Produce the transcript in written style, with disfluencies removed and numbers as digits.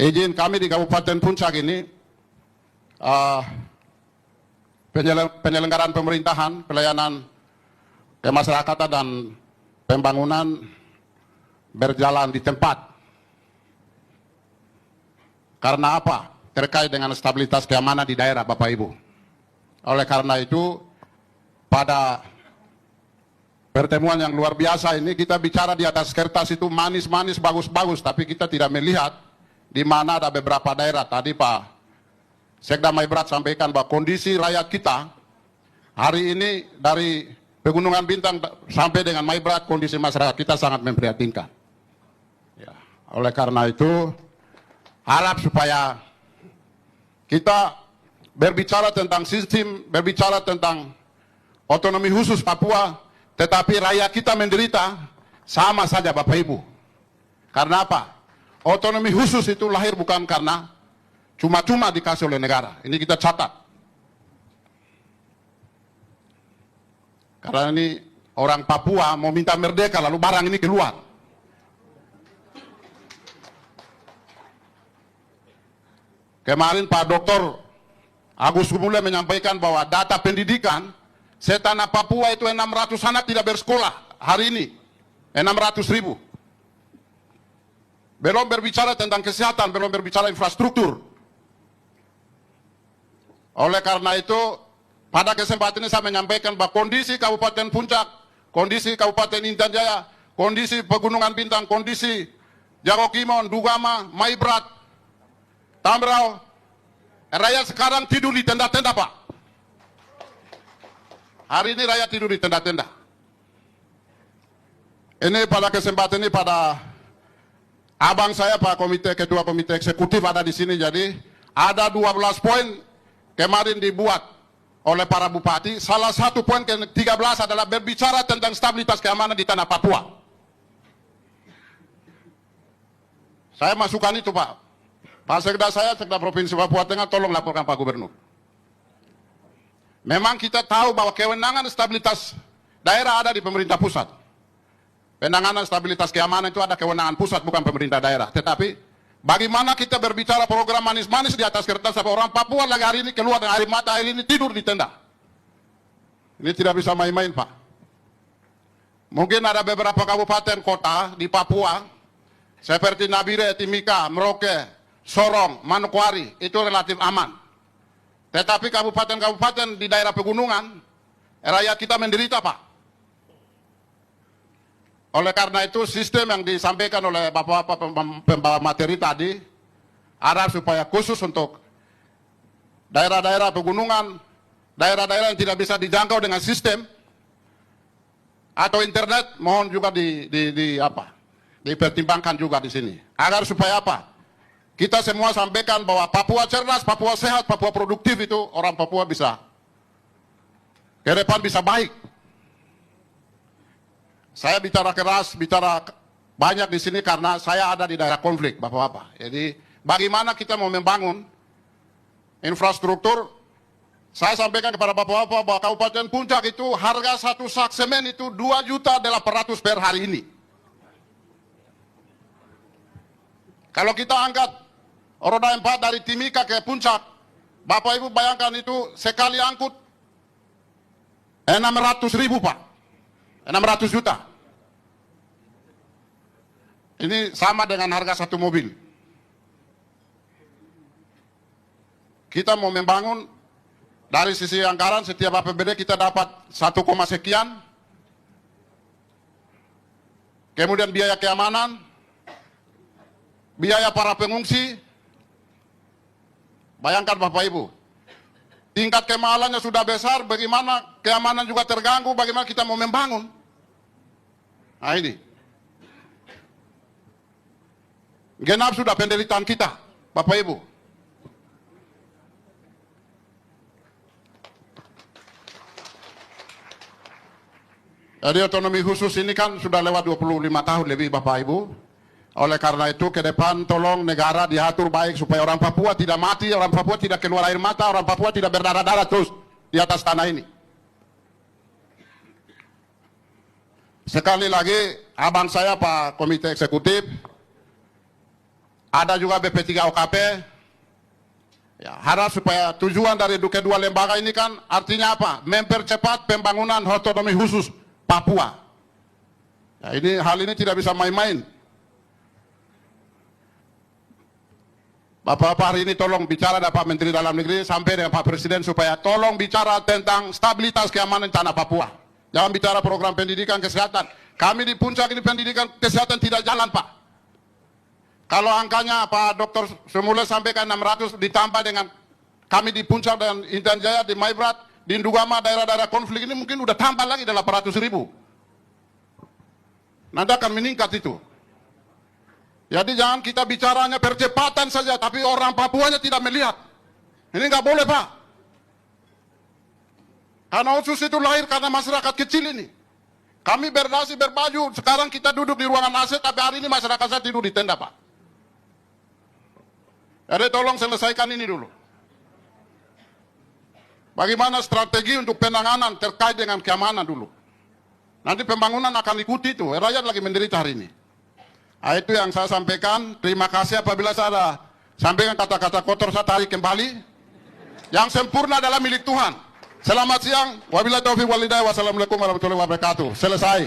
izin kami di Kabupaten Puncak ini penyelenggaraan pemerintahan, pelayanan kemasyarakatan dan pembangunan berjalan di tempat. Karena apa? Terkait dengan stabilitas keamanan di daerah, Bapak Ibu. Oleh karena itu, pada pertemuan yang luar biasa ini kita bicara di atas kertas itu manis-manis, bagus-bagus, tapi kita tidak melihat di mana ada beberapa daerah. Tadi Pak Sekda Maibrat sampaikan bahwa kondisi rakyat kita hari ini dari Pegunungan Bintang sampai dengan Maibrat, kondisi masyarakat kita sangat memprihatinkan. Ya, oleh karena itu, harap supaya kita berbicara tentang sistem, berbicara tentang otonomi khusus Papua, tetapi rakyat kita menderita sama saja Bapak Ibu. Karena apa? Otonomi khusus itu lahir bukan karena cuma-cuma dikasih oleh negara. Ini kita catat. Karena ini orang Papua mau minta merdeka lalu barang ini keluar. Kemarin Pak Dr. Agus Gumule menyampaikan bahwa data pendidikan setanah Papua itu 600 anak tidak bersekolah hari ini. 600.000. Belum berbicara tentang kesehatan, belum berbicara infrastruktur. Oleh karena itu, pada kesempatan ini saya menyampaikan bahwa kondisi Kabupaten Puncak, kondisi Kabupaten Intan Jaya, kondisi Pegunungan Bintang, kondisi Jagokimon, Dugama, Maibrat, Tambrau, rakyat sekarang tidur di tenda-tenda, Pak. Hari ini rakyat tidur di tenda-tenda. Ini pada kesempatan ini pada abang saya, Pak Ketua Komite Eksekutif ada di sini. Jadi ada 12 poin kemarin dibuat oleh para bupati. Salah satu poin ke-13 adalah berbicara tentang stabilitas keamanan di tanah Papua. Saya masukkan itu, Pak. Pak Sekda saya, Sekda Provinsi Papua Tengah, tolong laporkan Pak Gubernur. Memang kita tahu bahwa kewenangan stabilitas daerah ada di pemerintah pusat. Penanganan stabilitas keamanan itu ada kewenangan pusat, bukan pemerintah daerah. Tetapi, bagaimana kita berbicara program manis-manis di atas kertas, sampai orang Papua lagi hari ini keluar dengan air mata, hari ini tidur di tenda. Ini tidak bisa main-main, Pak. Mungkin ada beberapa kabupaten kota di Papua, seperti Nabire, Timika, Merauke, Sorong, Manokwari, itu relatif aman. Tetapi kabupaten-kabupaten di daerah pegunungan, rakyat kita menderita, Pak. Oleh karena itu, sistem yang disampaikan oleh Bapak-Bapak pembawa materi tadi, ada supaya khusus untuk daerah-daerah pegunungan, daerah-daerah yang tidak bisa dijangkau dengan sistem, atau internet, mohon juga dipertimbangkan juga di sini. Agar supaya apa? Kita semua sampaikan bahwa Papua cerdas, Papua sehat, Papua produktif itu orang Papua bisa ke depan bisa baik. Saya bicara keras, bicara banyak di sini karena saya ada di daerah konflik, Bapak-Bapak. Jadi bagaimana kita mau membangun infrastruktur? Saya sampaikan kepada Bapak-Bapak bahwa Kabupaten Puncak itu harga satu sak semen itu 2.800.000 per hari ini. Kalau kita angkat roda 4 dari Timika ke Puncak, Bapak Ibu bayangkan itu sekali angkut 600.000, Pak. 600 juta. Ini sama dengan harga satu mobil. Kita mau membangun dari sisi anggaran setiap APBD kita dapat 1, sekian. Kemudian biaya keamanan, biaya para pengungsi. Bayangkan Bapak Ibu, tingkat kemahalannya sudah besar, bagaimana keamanan juga terganggu, bagaimana kita mau membangun. Nah ini. Genap sudah penderitaan kita, Bapak Ibu. Jadi otonomi khusus ini kan sudah lewat 25 tahun lebih, Bapak Ibu. Oleh karena itu ke depan tolong negara diatur baik supaya orang Papua tidak mati, orang Papua tidak keluar air mata, orang Papua tidak berdarah-darah terus di atas tanah ini. Sekali lagi abang saya Pak Komite Eksekutif, ada juga BP3 OKP. Ya, harap supaya tujuan dari kedua lembaga ini kan artinya apa? Mempercepat pembangunan otonomi khusus Papua. Ya, hal ini tidak bisa main-main. Bapak-bapak hari ini tolong bicara dengan Pak Menteri Dalam Negeri sampai dengan Pak Presiden supaya tolong bicara tentang stabilitas keamanan tanah Papua. Jangan bicara program pendidikan kesehatan. Kami di puncak ini pendidikan kesehatan tidak jalan, Pak. Kalau angkanya Pak Dr. Sumule sampaikan 600 ditambah dengan kami di puncak dan Intan Jaya, di Maibrat, di Ndugama, daerah-daerah konflik ini mungkin udah tambah lagi 800.000. Nanti akan meningkat itu. Jadi jangan kita bicaranya percepatan saja, tapi orang Papuanya tidak melihat. Ini nggak boleh, Pak. Karena Otsus itu lahir karena masyarakat kecil ini. Kami berdasi berbaju, sekarang kita duduk di ruangan AC, tapi hari ini masyarakat saya tidur di tenda, Pak. Jadi tolong selesaikan ini dulu. Bagaimana strategi untuk penanganan terkait dengan keamanan dulu. Nanti pembangunan akan ikuti itu. Rakyat lagi menderita hari ini. Nah, itu yang saya sampaikan. Terima kasih apabila saya sampaikan kata-kata kotor saya tarik kembali. Yang sempurna adalah milik Tuhan. Selamat siang. Wabillahi taufiq wal hidayah. Wassalamualaikum warahmatullahi wabarakatuh. Selesai.